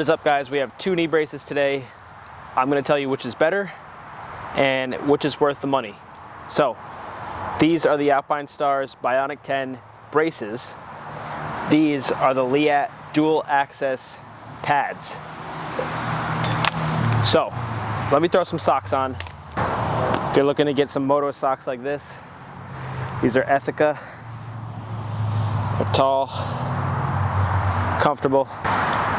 What is up, guys? We have 2 knee braces today. I'm going to tell you which is better and which is worth the money. So these are the Alpinestars Bionic 10 braces. These are the Liat dual access pads. So let me throw some socks on. If you're looking to get some moto socks like this, these are Ethica. They're tall, comfortable.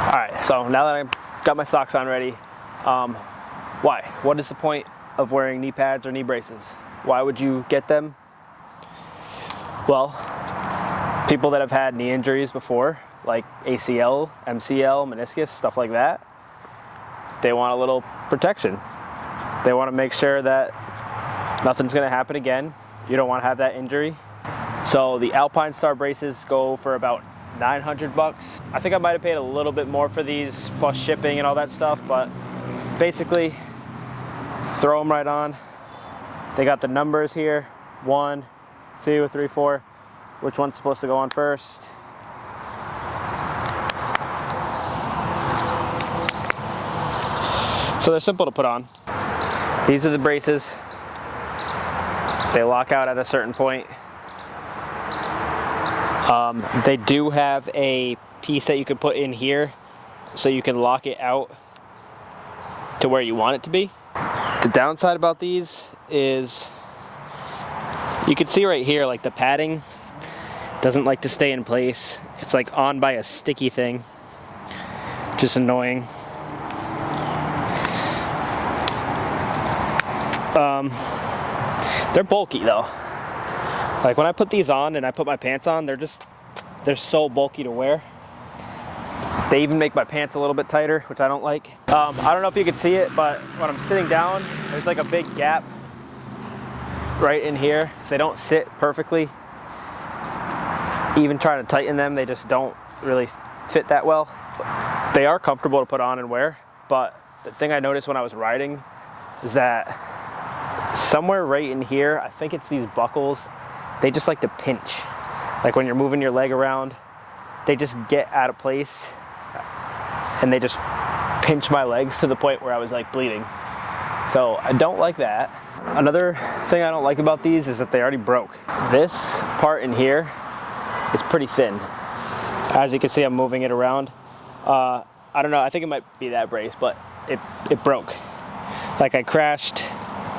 All right, so now that I've got my socks on ready, why? What is the point of wearing knee pads or knee braces? Why would you get them? Well, people that have had knee injuries before, like ACL, MCL, meniscus, stuff like that, they want a little protection. They want to make sure that nothing's going to happen again. You don't want to have that injury. So the Alpinestars braces go for about $900. I think I might have paid a little bit more for these, plus shipping and all that stuff, but basically throw them right on. They got the numbers here, 1, 2, 3, 4. Which one's supposed to go on first? So they're simple to put on. These are the braces. They lock out at a certain point. They do have a piece that you can put in here so you can lock it out to where you want it to be. The downside about these is you can see right here, like the padding doesn't like to stay in place. It's like on by a sticky thing. Just annoying. They're bulky though. Like when I put these on and I put my pants on, they're so bulky to wear. They even make my pants a little bit tighter, which I don't like. I don't know if you can see it, but when I'm sitting down, there's like a big gap right in here. They don't sit perfectly. Even trying to tighten them, they just don't really fit that well. They are comfortable to put on and wear, but the thing I noticed when I was riding is that somewhere right in here, I think it's these buckles, they just like to pinch. Like when you're moving your leg around, they just get out of place and they just pinch my legs to the point where I was like bleeding. So I don't like that. Another thing I don't like about these is that they already broke. This part in here is pretty thin. As you can see, I'm moving it around. I don't know, I think it might be that brace, but it broke. Like I crashed,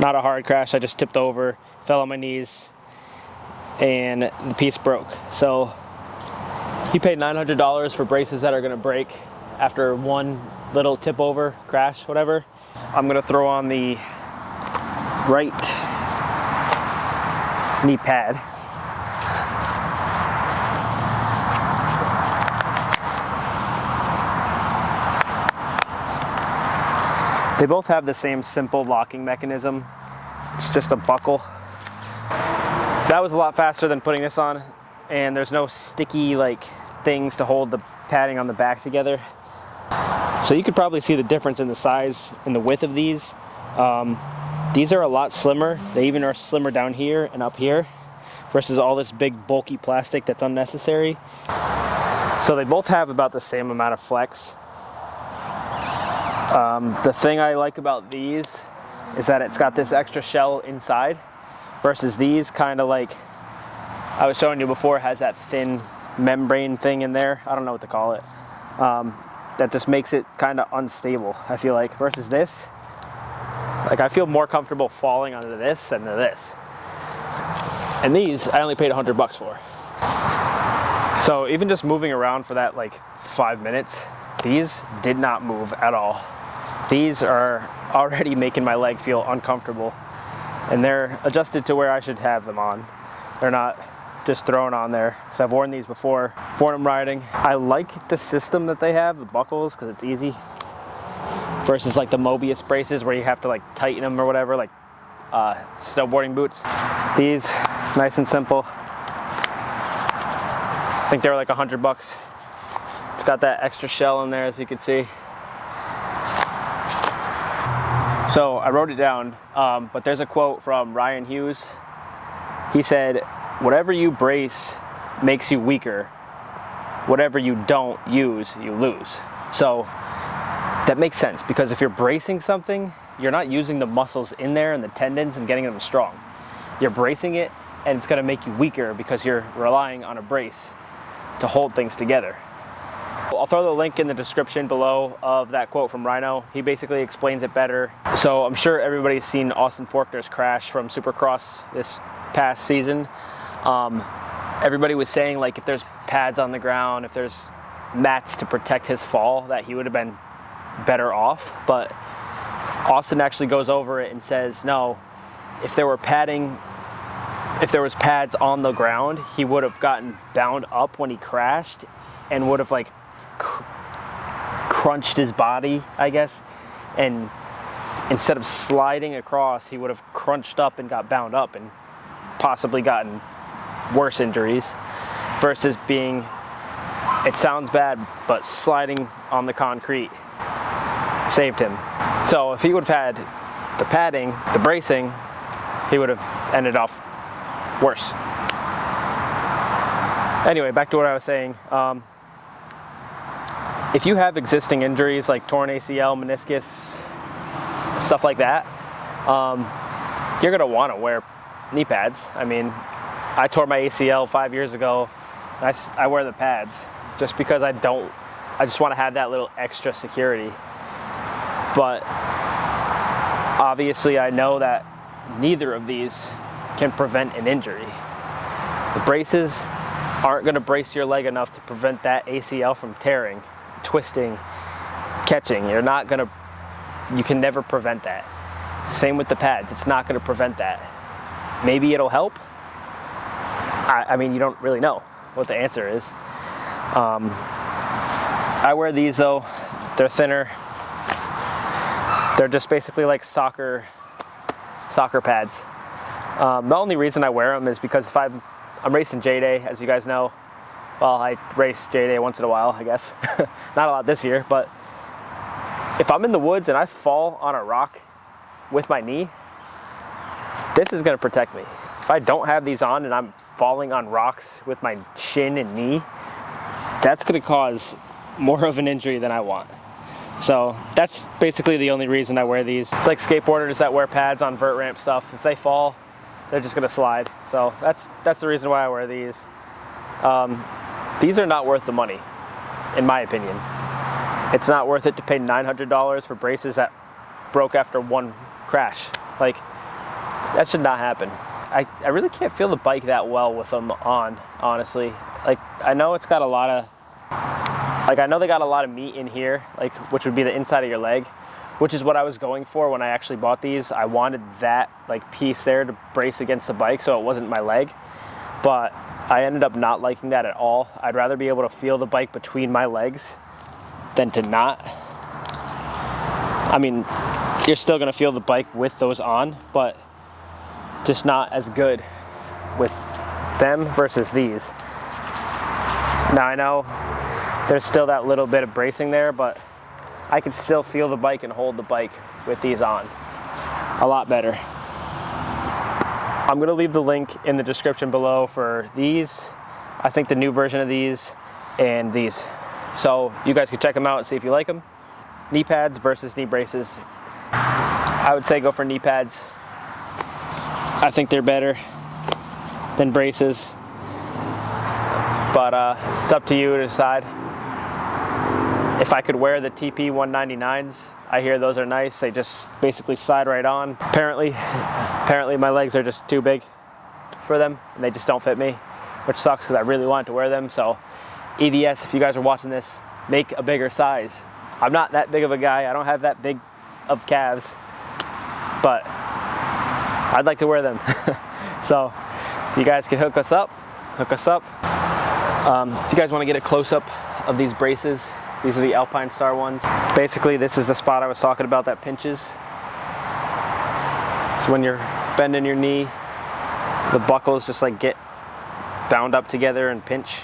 not a hard crash, I just tipped over, fell on my knees, and the piece broke. So you paid $900 for braces that are gonna break after one little tip over, crash, whatever. I'm gonna throw on the right knee pad. They both have the same simple locking mechanism. It's just a buckle. So that was a lot faster than putting this on, and there's no sticky like things to hold the padding on the back together. So you could probably see the difference in the size and the width of these. These are a lot slimmer. They even are slimmer down here and up here versus all this big bulky plastic that's unnecessary. So they both have about the same amount of flex. The thing I like about these is that it's got this extra shell inside versus these kind of like I was showing you before, has that thin membrane thing in there. I don't know what to call it. That just makes it kind of unstable, I feel like, versus this. Like I feel more comfortable falling onto this than to this. And these I only paid $100 for. So even just moving around for that like 5 minutes, these did not move at all. These are already making my leg feel uncomfortable, and they're adjusted to where I should have them on. They're not just thrown on there, because I've worn these before when I'm riding. I like the system that they have, the buckles, because it's easy, versus like the Mobius braces where you have to like tighten them or whatever, like snowboarding boots. These, nice and simple. I think they were like $100. It's got that extra shell in there, as you can see. So I wrote it down, but there's a quote from Ryan Hughes. He said, "Whatever you brace makes you weaker. Whatever you don't use, you lose." So that makes sense, because if you're bracing something, you're not using the muscles in there and the tendons and getting them strong. You're bracing it, and it's going to make you weaker because you're relying on a brace to hold things together. I'll throw the link in the description below of that quote from Rhino. He basically explains it better. So I'm sure everybody's seen Austin Forkner's crash from Supercross this past season. Everybody was saying, like, if there's pads on the ground, if there's mats to protect his fall, that he would have been better off. But Austin actually goes over it and says, no, if there was pads on the ground, he would have gotten bound up when he crashed and would have, like, crunched his body, I guess, and instead of sliding across, he would have crunched up and got bound up and possibly gotten worse injuries, versus being, it sounds bad, but sliding on the concrete saved him. So if he would have had the padding, the bracing, he would have ended off worse. Anyway, back to what I was saying. If you have existing injuries like torn ACL, meniscus, stuff like that, you're going to want to wear knee pads. I mean, I tore my ACL 5 years ago. I wear the pads just because I just want to have that little extra security. But obviously I know that neither of these can prevent an injury. The braces aren't going to brace your leg enough to prevent that ACL from tearing, twisting, catching. You can never prevent that. Same with the pads. It's not going to prevent that. Maybe it'll help. I mean, you don't really know what the answer is. I wear these though. They're thinner. They're just basically like soccer pads. The only reason I wear them is because if I'm racing J-Day, as you guys know. Well, I race J-Day once in a while, I guess. Not a lot this year, but if I'm in the woods and I fall on a rock with my knee, this is going to protect me. If I don't have these on and I'm falling on rocks with my shin and knee, that's going to cause more of an injury than I want. So that's basically the only reason I wear these. It's like skateboarders that wear pads on vert ramp stuff. If they fall, they're just going to slide. So that's the reason why I wear these. These are not worth the money, in my opinion. It's not worth it to pay $900 for braces that broke after one crash. Like, that should not happen. I really can't feel the bike that well with them on, honestly. Like, I know it's got a lot of, I know they got a lot of meat in here, like, which would be the inside of your leg, which is what I was going for when I actually bought these. I wanted that, like, piece there to brace against the bike so it wasn't my leg. But I ended up not liking that at all. I'd rather be able to feel the bike between my legs than to not. I mean, you're still going to feel the bike with those on, but just not as good with them versus these. Now I know there's still that little bit of bracing there, but I can still feel the bike and hold the bike with these on a lot better. I'm going to leave the link in the description below for these, I think the new version of these, and these. So you guys can check them out and see if you like them. Knee pads versus knee braces. I would say go for knee pads. I think they're better than braces. But it's up to you to decide. If I could wear the TP 199s, I hear those are nice. They just basically slide right on. Apparently my legs are just too big for them and they just don't fit me, which sucks because I really wanted to wear them. So EVS, if you guys are watching this, make a bigger size. I'm not that big of a guy. I don't have that big of calves, but I'd like to wear them. So if you guys can hook us up. If you guys want to get a close-up of these braces, these are the Alpine Star ones. Basically, this is the spot I was talking about that pinches. So when you're bending your knee, the buckles just like get bound up together and pinch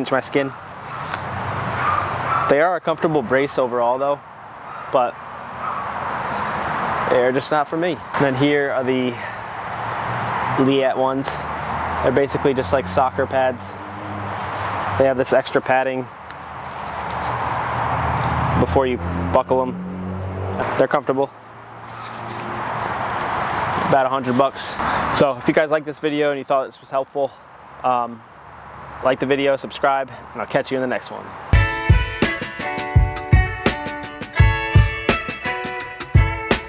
my skin. They are a comfortable brace overall though, but they're just not for me. And then here are the Liat ones. They're basically just like soccer pads. They have this extra padding before you buckle them. They're comfortable. About $100. So if you guys like this video and you thought this was helpful, like the video, subscribe, and I'll catch you in the next one.